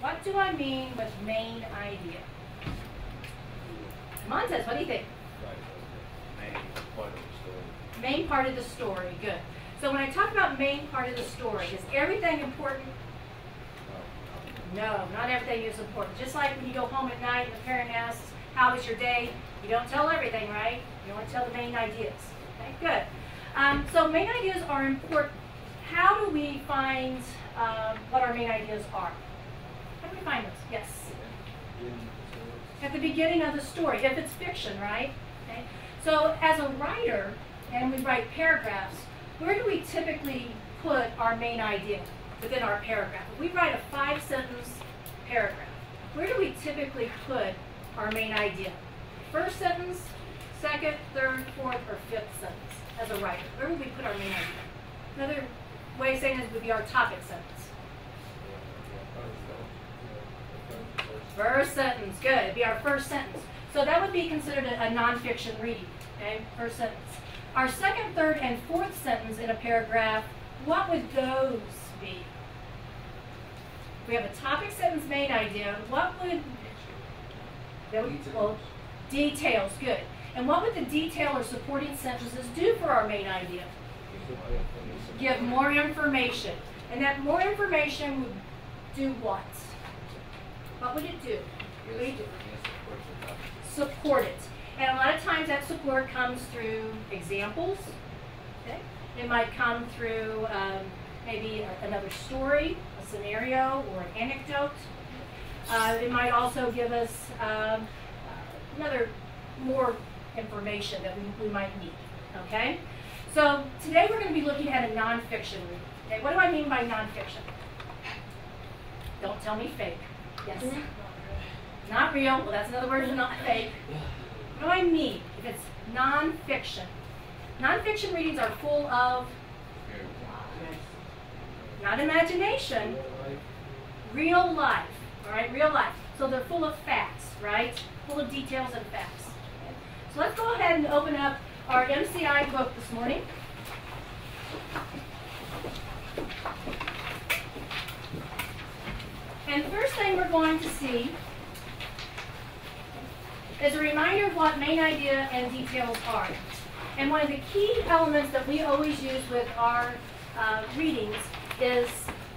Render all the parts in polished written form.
What do I mean with main idea? Montez, what do you think? Main part of the story. Main part of the story, good. So when I talk about main part of the story, is everything important? No, not everything is important. Just like when you go home at night and the parent asks, how was your day? You don't tell everything, right? You only tell the main ideas. Okay, good. So main ideas are important. How do we find what our main ideas are? How do we find those? Yes? At the beginning of the story, if it's fiction, right? Okay. So as a writer, and we write paragraphs, where do we typically put our main idea within our paragraph? If we write a 5-sentence paragraph, where do we typically put our main idea? First sentence, second, third, fourth, or fifth sentence as a writer? Where would we put our main idea? Another way of saying this would be our topic sentence. First sentence, good. It'd be our first sentence. So that would be considered a nonfiction reading, okay? First sentence. Our second, third, and fourth sentence in a paragraph, what would those be? If we have a topic sentence main idea, what would... Well, details, good. And what would the detail or supporting sentences do for our main idea? Give more information. And that more information would do what? What would it do? What would it do? Support it. And a lot of times that support comes through examples. Okay? It might come through maybe another story, a scenario, or an anecdote. It might also give us another more information that we might need. Okay? So today we're going to be looking at a nonfiction reading. Okay? What do I mean by nonfiction? Don't tell me fake. Yes. Not real. Well, that's another word for not fake. What do I mean if it's nonfiction? Nonfiction readings are full of not imagination, real life. All right, real life. So they're full of facts, right? Full of details and facts. Okay. So let's go ahead and open up our MCI book this morning. And first thing we're going to see is a reminder of what main idea and details are. And one of the key elements that we always use with our readings is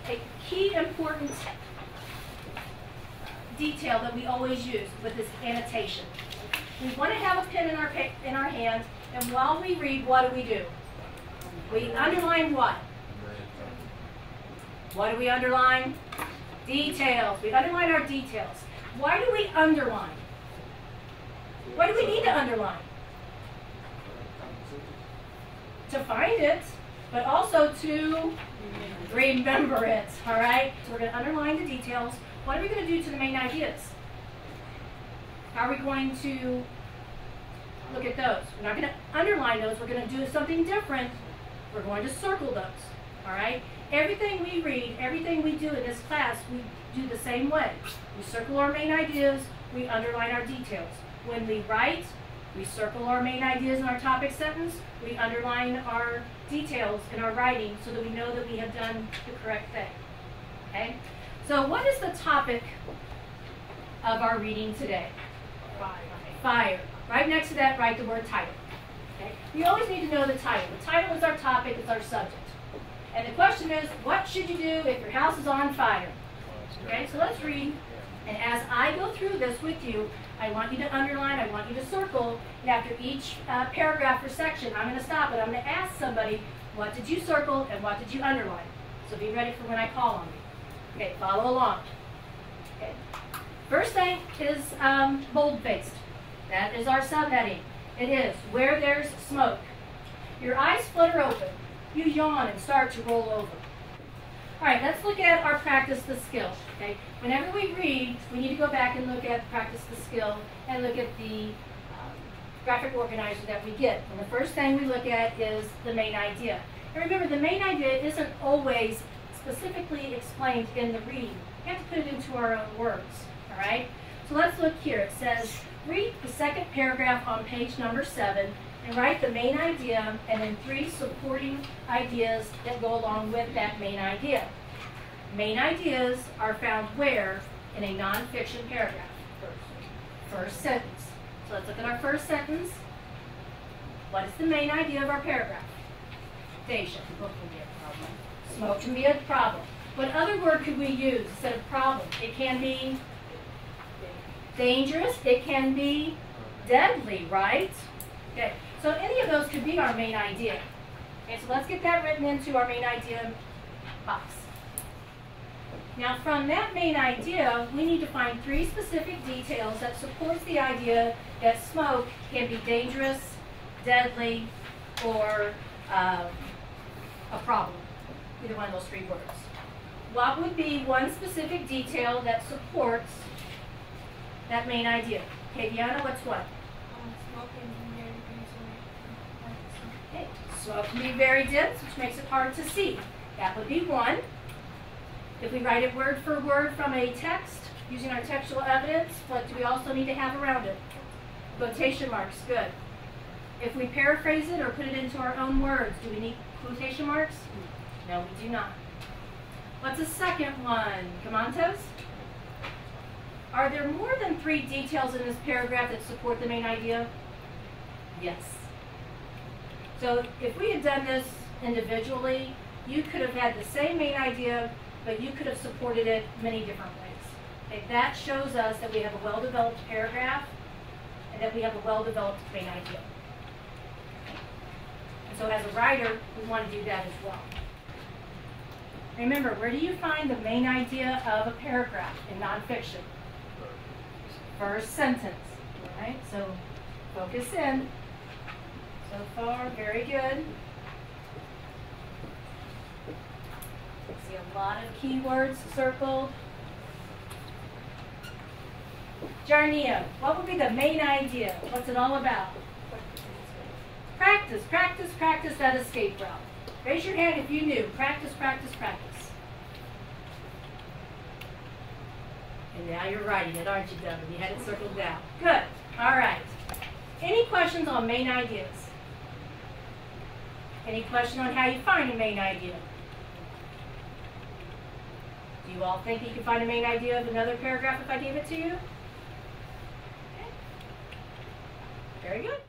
a key important detail that we always use with this annotation. We want to have a pen in our hand, and while we read, what do? We underline what? What do we underline? Details. We underline our details. Why do we underline? Why do we need to underline? To find it, but also to remember it, all right? So we're going to underline the details. What are we going to do to the main ideas? How are we going to look at those? We're not going to underline those. We're going to do something different. We're going to circle those, all right? Everything we read, everything we do in this class, we do the same way. We circle our main ideas, we underline our details. When we write, we circle our main ideas in our topic sentence, we underline our details in our writing so that we know that we have done the correct thing. Okay? So what is the topic of our reading today? Fire. Fire. Right next to that, write the word title. Okay? You always need to know the title. The title is our topic, it's our subject. And the question is, what should you do if your house is on fire? Okay, so let's read. And as I go through this with you, I want you to underline, I want you to circle, and after each paragraph or section, I'm going to stop and I'm going to ask somebody, what did you circle and what did you underline? So be ready for when I call on you. Okay, follow along. Okay. First thing is bold-faced. That is our subheading. It is, where there's smoke. Your eyes flutter open. You yawn and start to roll over. All right, let's look at our practice the skill. Okay, whenever we read, we need to go back and look at practice the skill and look at the graphic organizer that we get. And the first thing we look at is the main idea. And remember, the main idea isn't always specifically explained in the reading. We have to put it into our own words. All right. So let's look here. It says, read the second paragraph on page number 7. And write the main idea and then 3 supporting ideas that go along with that main idea. Main ideas are found where in a nonfiction paragraph? First sentence. So let's look at our first sentence. What is the main idea of our paragraph? Deja. Smoke can be a problem. What other word could we use instead of problem? It can be dangerous. It can be deadly, right? Okay. So any of those could be our main idea. Okay, so let's get that written into our main idea box. Now from that main idea, we need to find 3 specific details that supports the idea that smoke can be dangerous, deadly, or a problem. Either one of those 3 words. What would be one specific detail that supports that main idea? Okay, Deanna, what's what? Okay, smoke can be very dense, which makes it hard to see. That would be one. If we write it word for word from a text, using our textual evidence, what do we also need to have around it? Quotation marks, good. If we paraphrase it or put it into our own words, do we need quotation marks? No, we do not. What's the second one? Camantos? Are there more than 3 details in this paragraph that support the main idea? Yes. So if we had done this individually, you could have had the same main idea, but you could have supported it many different ways. Okay, that shows us that we have a well-developed paragraph and that we have a well-developed main idea. And so as a writer, we want to do that as well. Remember, where do you find the main idea of a paragraph in nonfiction? First sentence, right? So focus in. So far, very good. See a lot of keywords circled. Jarnia, what would be the main idea? What's it all about? Practice, practice, practice that escape route. Raise your hand if you knew. Practice, practice, practice. And now you're writing it, aren't you, Devin? You had it circled down. Good. All right. Any questions on main ideas? Any question on how you find a main idea? Do you all think you can find a main idea of another paragraph if I gave it to you? Okay. Very good.